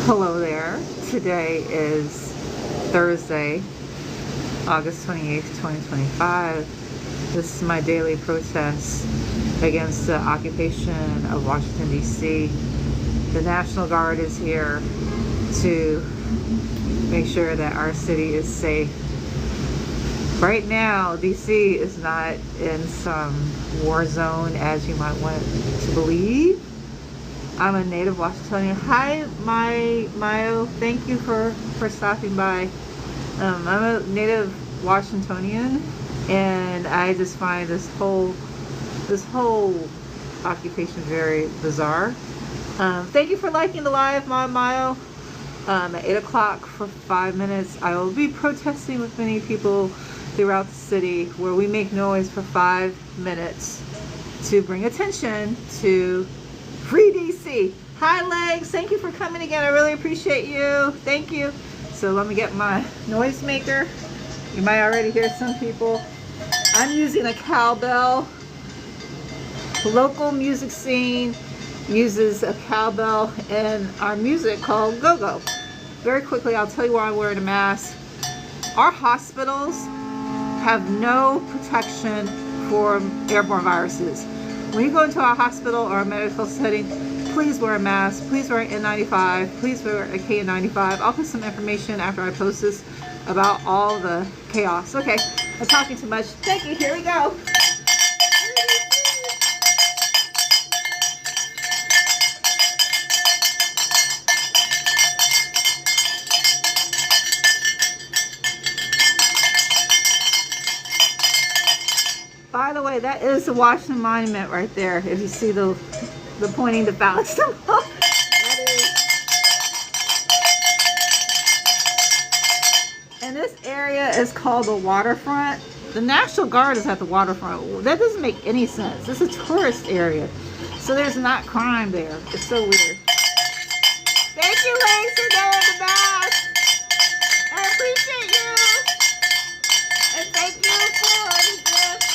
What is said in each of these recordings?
Hello there. Today is Thursday, August 28th, 2025. This is my daily protest against the occupation of Washington, D.C. The National Guard is here to make sure that our city is safe. Right now, D.C. is not in some war zone as you might want to believe. I'm a native Washingtonian. Hi, Mayo. Thank you for stopping by. I'm a native Washingtonian, and I just find this whole occupation very bizarre. Thank you for liking the live, Mayo. At 8 o'clock for 5 minutes, I will be protesting with many people throughout the city where we make noise for 5 minutes to bring attention to Free DC. Hi Legs, thank you for coming again. I really appreciate you. Thank you. So let me get my noisemaker. You might already hear some people. I'm using a cowbell. The local music scene uses a cowbell in our music called go-go. Very quickly, I'll tell you why I'm wearing a mask. Our hospitals have no protection for airborne viruses. When you go into a hospital or a medical setting, please wear a mask, please wear an N95, please wear a KN95. I'll put some information after I post this about all the chaos. Okay, I'm talking too much. Thank you, here we go. By the way, that is the Washington Monument right there. If you see the pointing to Palestine. That is. And this area is called the waterfront. The National Guard is at the waterfront. That doesn't make any sense. It's a tourist area. So there's not crime there. It's so weird. Thank you, Legs, for going to mask. I appreciate you. And thank you for the gift.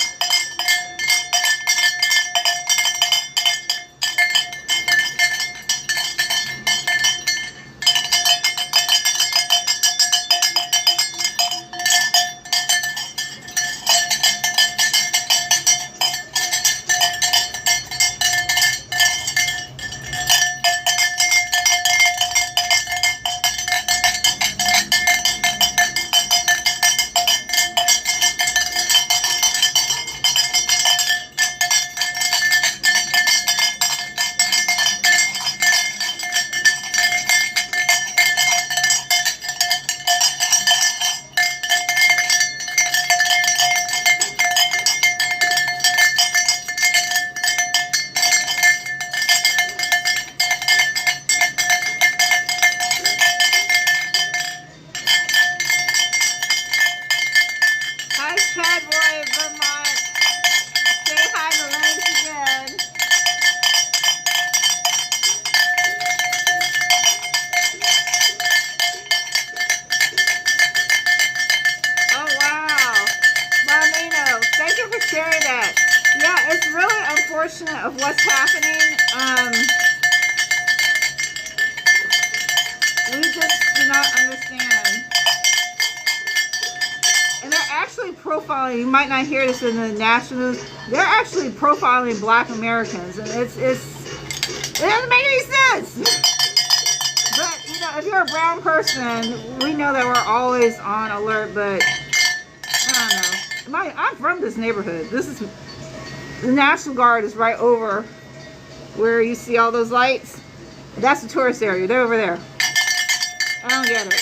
Of what's happening. We just do not understand. And they're actually profiling, you might not hear this in the national news, they're actually profiling Black Americans, and it doesn't make any sense. But you know, if you're a brown person, we know that we're always on alert, but I don't know. I'm from this neighborhood. The National Guard is right over where you see all those lights. That's the tourist area. They're over there. I don't get it.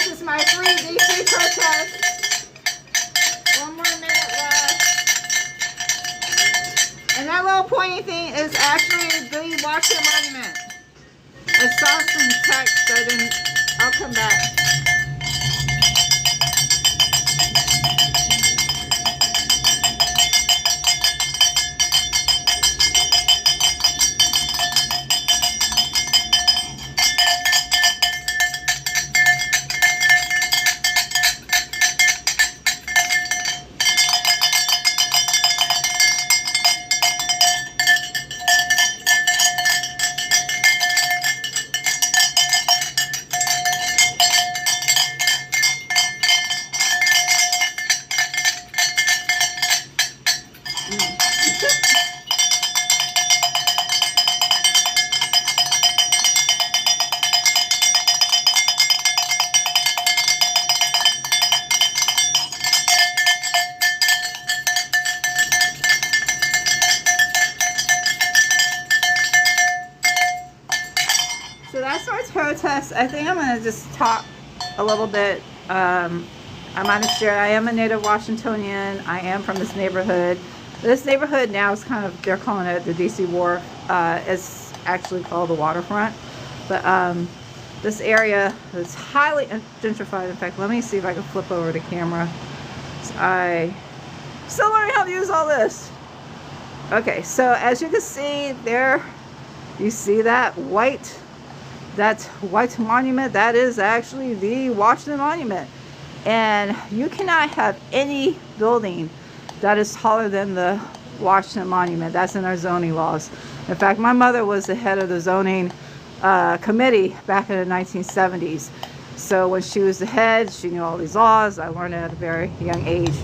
this is my free DC protest. One more minute left. And that little pointy thing is actually the Washington Monument. I saw some text, I didn't, I'll come back. So that's our protest. I think I'm going to just talk a little bit. I might have shared, I am a native Washingtonian. I am from this neighborhood. This neighborhood now is kind of, they're calling it the DC Wharf. It's actually called the Waterfront. But this area is highly gentrified. In fact, let me see if I can flip over the camera. So I'm still learning how to use all this. Okay, so as you can see there, you see that white monument? That is actually the Washington Monument. And you cannot have any building that is taller than the Washington Monument. That's in our zoning laws. In fact, my mother was the head of the zoning committee back in the 1970s. So when she was the head, she knew all these laws. I learned it at a very young age.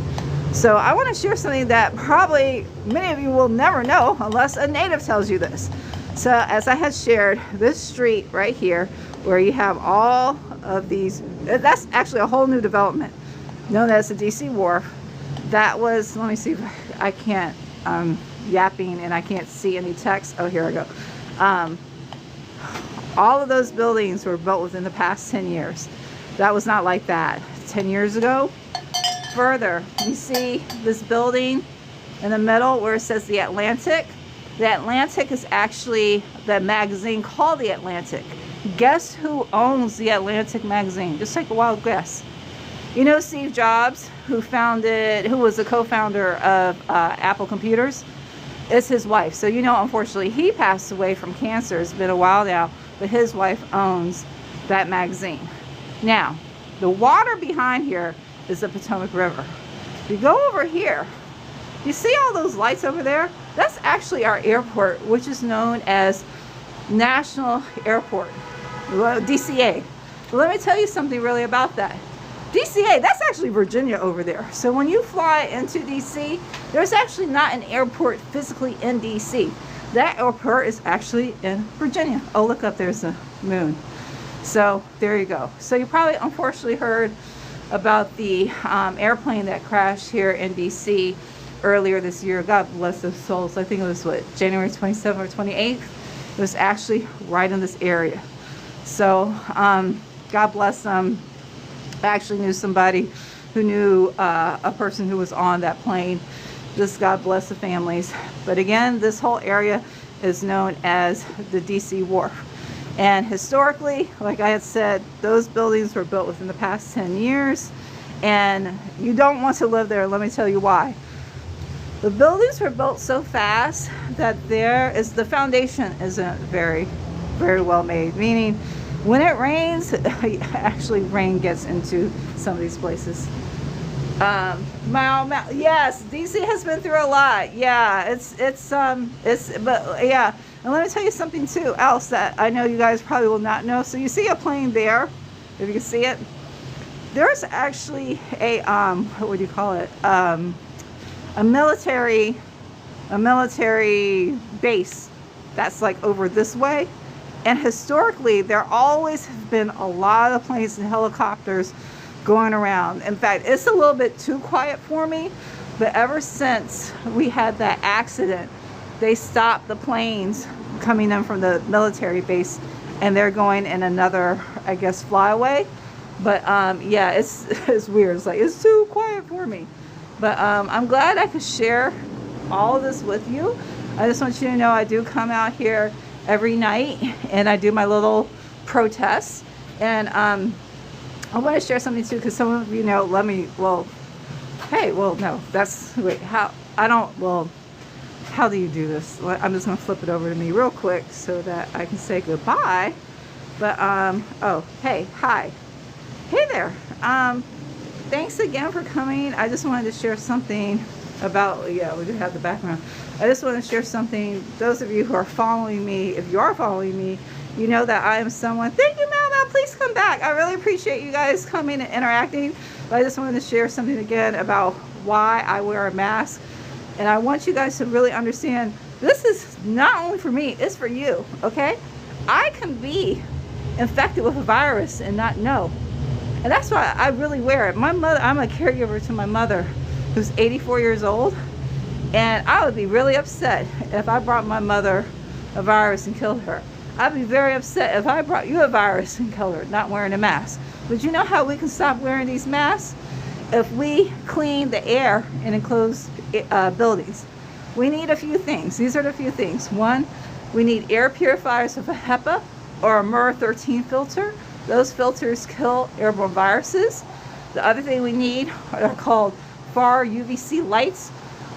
So I want to share something that probably many of you will never know unless a native tells you this. So as I had shared, this street right here, where you have all of these, that's actually a whole new development known as the DC Wharf. That was, let me see if I can't, yapping and I can't see any text. Oh, here I go. All of those buildings were built within the past 10 years. That was not like that 10 years ago. Further, you see this building in the middle where it says the Atlantic. The Atlantic is actually the magazine called The Atlantic. Guess who owns the Atlantic magazine? Just take a wild guess. You know Steve Jobs, who was the co-founder of Apple Computers? It's his wife. So you know, unfortunately, he passed away from cancer. It's been a while now, but his wife owns that magazine. Now, the water behind here is the Potomac River. If you go over here, you see all those lights over there? That's actually our airport, which is known as National Airport, DCA. But let me tell you something really about that. DCA, that's actually Virginia over there. So when you fly into DC, there's actually not an airport physically in DC. That airport is actually in Virginia. Oh, look up, there's the moon. So there you go. So you probably unfortunately heard about the airplane that crashed here in DC earlier this year. God bless those souls. I think it was what, January 27th or 28th. It was actually right in this area. So God bless them. I actually knew somebody who knew a person who was on that plane. Just God bless the families. But again, this whole area is known as the DC Wharf. And historically, like I had said, those buildings were built within the past 10 years. And you don't want to live there. Let me tell you why. The buildings were built so fast that the foundation isn't very, very well made. Meaning, when it rains, actually rain gets into some of these places. Yes, DC has been through a lot. Yeah, but yeah. And let me tell you something too else that I know you guys probably will not know. So you see a plane there, if you can see it. There's actually a what would you call it? A military base that's like over this way. And historically, there always have been a lot of planes and helicopters going around. In fact, it's a little bit too quiet for me, but ever since we had that accident, they stopped the planes coming in from the military base, and they're going in another, I guess, flyaway. But yeah, it's weird. It's like it's too quiet for me. But I'm glad I could share all of this with you. I just want you to know I do come out here every night and I do my little protests. And I want to share something too, because some of you know, hey, no, wait, how do you do this? I'm just going to flip it over to me real quick so that I can say goodbye. But, oh, hey, hi. Hey there. Thanks again for coming. I just wanted to share something about, yeah, we do have the background. I just want to share something. Those of you who are following me, if you are following me, you know that I am someone. Thank you, Mel. Please come back. I really appreciate you guys coming and interacting. But I just wanted to share something again about why I wear a mask. And I want you guys to really understand, this is not only for me, it's for you, okay? I can be infected with a virus and not know. And that's why I really wear it. My mother, I'm a caregiver to my mother, who's 84 years old. And I would be really upset if I brought my mother a virus and killed her. I'd be very upset if I brought you a virus and killed her, not wearing a mask. But you know how we can stop wearing these masks? If we clean the air in enclosed buildings. We need a few things. These are the few things. One, we need air purifiers with a HEPA or a MER 13 filter. Those filters kill airborne viruses. The other thing we need are called far UVC lights.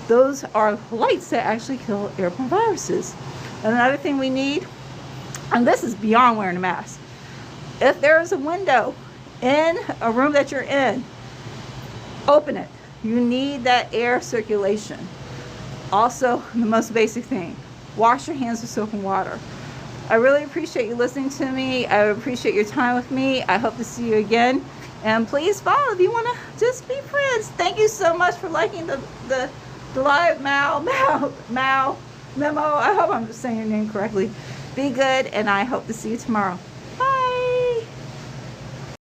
Those are lights that actually kill airborne viruses. And another thing we need, and this is beyond wearing a mask, if there is a window in a room that you're in, open it. You need that air circulation. Also, the most basic thing, wash your hands with soap and water. I really appreciate you listening to me. I appreciate your time with me. I hope to see you again. And please follow if you want to just be friends. Thank you so much for liking the live Memo. I hope I'm just saying your name correctly. Be good, and I hope to see you tomorrow.